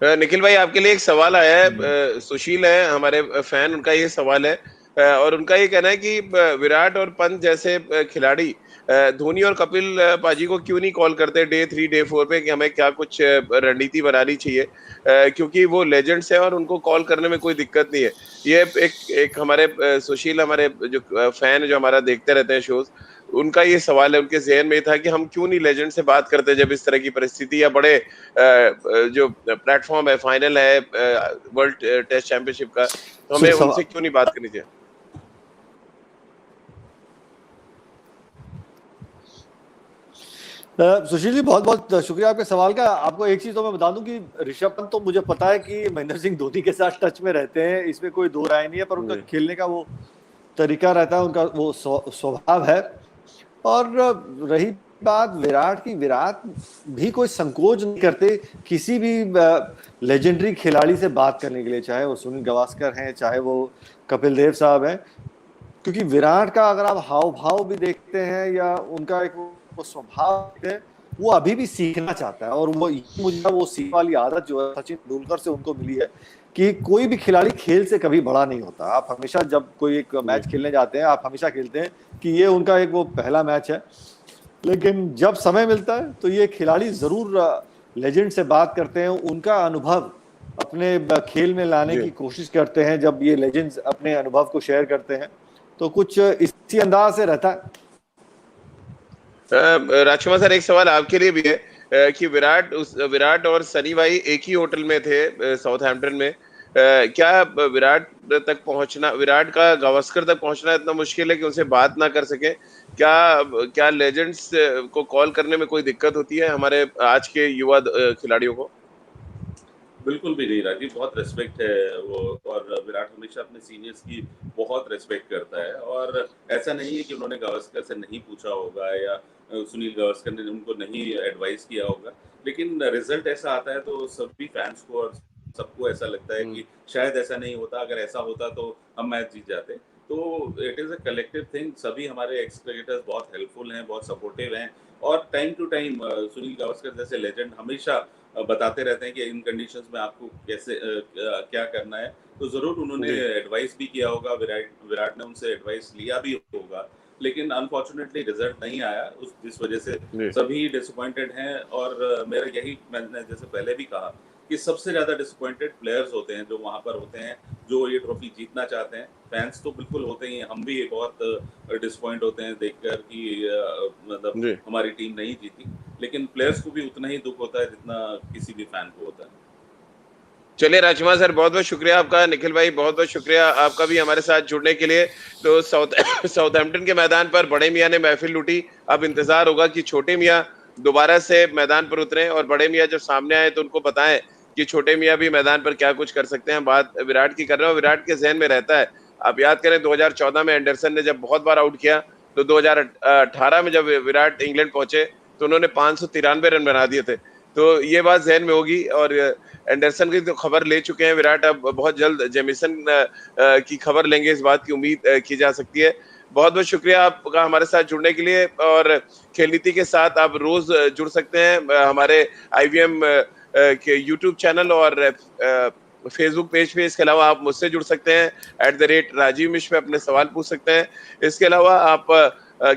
निखिल भाई, आपके लिए एक सवाल आया है। सुशील है हमारे फैन, उनका ये सवाल है और उनका ये कहना है कि विराट और पंत जैसे खिलाड़ी धोनी और कपिल पाजी को क्यों नहीं कॉल करते डे 3 डे 4 पे कि हमें क्या कुछ रणनीति बनानी चाहिए, क्योंकि वो लेजेंड्स हैं और उनको कॉल करने में कोई दिक्कत नहीं है। ये एक हमारे सुशील, हमारे जो फैन जो हमारा देखते रहते हैं शोज, उनका ये सवाल है, उनके जहन में था कि हम क्यों नहीं लेजेंड से बात करते जब इस तरह की परिस्थिति या बड़े जो प्लेटफॉर्म है, फाइनल है वर्ल्ड टेस्ट चैंपियनशिप का, तो हमें उनसे क्यों नहीं बात करनी चाहिए? सुशील जी, बहुत बहुत शुक्रिया आपके सवाल का। आपको एक चीज तो मैं बता दूं कि ऋषभ पंत तो मुझे पता है कि महेंद्र सिंह धोनी के साथ टच में रहते हैं, इसमें कोई दो राय नहीं है, पर उनका खेलने का वो तरीका रहता है, उनका वो स्वभाव है। और रही बात विराट की, विराट भी कोई संकोच नहीं करते किसी भी लेजेंडरी खिलाड़ी से बात करने के लिए, चाहे वो सुनील गावस्कर हैं, चाहे वो कपिल देव साहब हैं। क्योंकि विराट का अगर आप हाव भाव भी देखते हैं या उनका एक वो स्वभाव है, वो अभी भी सीखना चाहता है। और वो मुझे वो सीखने वाली आदत जो है सचिन तेंदुलकर से उनको मिली है कि कोई भी खिलाड़ी खेल से कभी बड़ा नहीं होता। आप हमेशा जब कोई एक मैच खेलने जाते हैं, आप हमेशा खेलते हैं कि ये उनका एक वो पहला मैच है, लेकिन जब समय मिलता है तो ये खिलाड़ी जरूर लेजेंड से बात करते हैं, उनका अनुभव अपने खेल में लाने की कोशिश करते हैं जब ये लेजेंड्स अपने अनुभव को शेयर करते हैं। तो कुछ इसी अंदाज से रहता है। राजकुमार सर, एक सवाल आपके लिए भी है कि विराट और सनी भाई एक ही होटल में थे साउथहैम्पटन में। क्या विराट का गावस्कर तक पहुंचना इतना मुश्किल है कि उनसे बात ना कर सके? क्या क्या लेजेंड्स को कॉल करने में कोई दिक्कत होती है हमारे आज के युवा खिलाड़ियों को? बिल्कुल भी नहीं राजीव, बहुत रेस्पेक्ट है वो, और विराट हमेशा अपने सीनियर्स की बहुत रेस्पेक्ट करता है। और ऐसा नहीं है कि उन्होंने गावस्कर से नहीं पूछा होगा या सुनील गावस्कर ने उनको नहीं एडवाइस किया होगा, लेकिन रिजल्ट ऐसा आता है तो सभी फैंस को और सबको ऐसा लगता है कि शायद ऐसा नहीं होता, अगर ऐसा होता तो हम मैच जीत जाते। तो it is a collective thing. सभी हमारे एक्स क्रिकेटर्स बहुत हेल्पफुल हैं, बहुत सपोर्टिव हैं, और time to time Sunil Gavaskar जैसे लेजेंड हमेशा बताते रहते हैं कि इन कंडीशंस में आपको कैसे क्या करना है। तो ज़रूर उन्होंने एडवाइस भी किया होगा, विराट ने उनसे एडवाइस लिया भी होगा, लेकिन अनफॉर्चुनेटली रिजल्ट नहीं आया, उस जिस वजह से सभी डिसअपॉइंटेड हैं। और मेरा यही, मैंने जैसे पहले भी कहा कि सबसे ज़्यादा डिसअपॉइंटेड प्लेयर्स होते हैं जो वहाँ पर होते हैं, जो ये ट्रॉफी जीतना चाहते हैं। फैंस तो बिल्कुल होते ही हैं, हम भी बहुत डिसअपॉइंट होते हैं देखकर कि मतलब हमारी टीम नहीं जीती, लेकिन प्लेयर्स को भी उतना ही दुख होता है जितना किसी भी फैन को होता है। चलिए राजकुमार सर, बहुत बहुत शुक्रिया आपका। निखिल भाई, बहुत बहुत शुक्रिया आपका भी हमारे साथ जुड़ने के लिए। तो साउथहैम्पटन के मैदान पर बड़े मियां ने महफिल लूटी। अब इंतजार होगा कि छोटे मियां दोबारा से मैदान पर उतरे और बड़े मियां जब सामने आए तो उनको बताएं कि छोटे मियां भी मैदान पर क्या कुछ कर सकते हैं। बात विराट की कर रहे हो, विराट के जहन में रहता है। आप याद करें 2014 में एंडरसन ने जब बहुत बार आउट किया, तो 2018 में जब विराट इंग्लैंड पहुंचे तो उन्होंने 593 रन बना दिए थे। तो ये बात जहन में होगी। और एंडरसन की तो खबर ले चुके हैं विराट, अब बहुत जल्द जेमिसन की खबर लेंगे, इस बात की उम्मीद की जा सकती है। बहुत बहुत शुक्रिया आपका हमारे साथ जुड़ने के लिए। और खेल नीति के साथ आप रोज जुड़ सकते हैं हमारे IVM के यूट्यूब चैनल और फेसबुक पेज पे। इसके अलावा आप मुझसे जुड़ सकते हैं @राजीव मिश्र पे अपने सवाल पूछ सकते हैं। इसके अलावा आप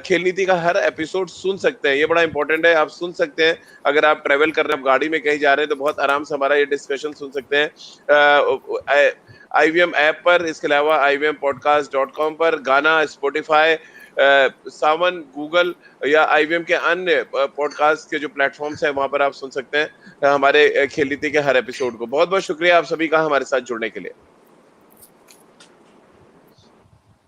खेल नीति का हर एपिसोड सुन सकते हैं, ये बड़ा इंपॉर्टेंट है। आप सुन सकते हैं, अगर आप ट्रेवल कर रहे हैं, आप गाड़ी में कहीं जा रहे हैं, तो बहुत आराम से हमारा ये डिस्कशन सुन सकते हैं IVM ऐप पर। इसके अलावा IVMpodcast.com पर, गाना, स्पॉटिफाई, सावन, गूगल या IVM के अन्य पॉडकास्ट के जो प्लेटफॉर्म्स हैं वहां पर आप सुन सकते हैं हमारे खेल नीति के हर एपिसोड को। बहुत बहुत शुक्रिया आप सभी का हमारे साथ जुड़ने के लिए।